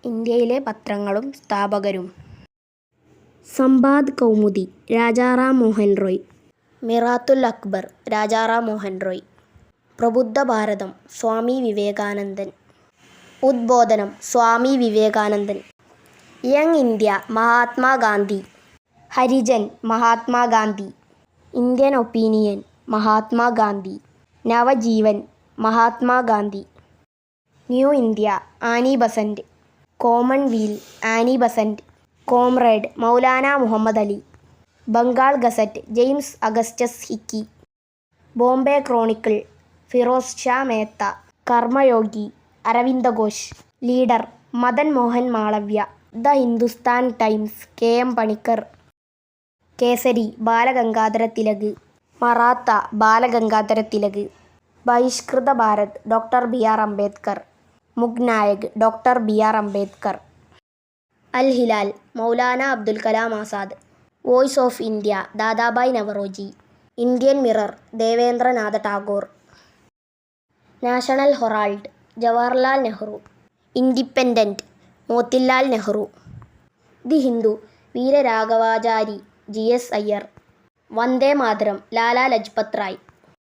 ഇന്ത്യയിലെ പത്രങ്ങളും സ്ഥാപകരും. സംബാദ് കൗമുദി രാജാറാം മോഹൻ റോയ്. മിറാത്തുൽ അക്ബർ രാജാറാം മോഹൻ റോയ്. പ്രബുദ്ധ ഭാരതം സ്വാമി വിവേകാനന്ദൻ. ഉദ്ബോധനം സ്വാമി വിവേകാനന്ദൻ. Young India Mahatma Gandhi. Harijan Mahatma Gandhi. Indian opinion Mahatma Gandhi. Navajeevan Mahatma Gandhi. New India Annie Besant. Commonweal Annie Besant. Comrade Maulana Muhammad Ali. Bengal gazette James Augustus hiki. Bombay Chronicle Firoz Shah Mehta. Karmayogi Aravinda Ghosh. Leader Madan Mohan Malviya. The Hindustan times K M. Panicker. Kesari Balagangadhara Tilak. Maratha Balagangadhara Tilak. Bahishkrit Bharat doctor B R. Ambedkar. Mooknayak doctor B R. Ambedkar. Al Hilal Maulana Abdul Kalam Azad. Voice of India Dadabhai Naoroji. Indian mirror Devendranatha Tagore. National herald Jawaharlal Nehru. Independent Motilal Nehru. The Hindu Veeraraghavachari G S. Iyer. Vande Mataram Lala Lajpat Rai.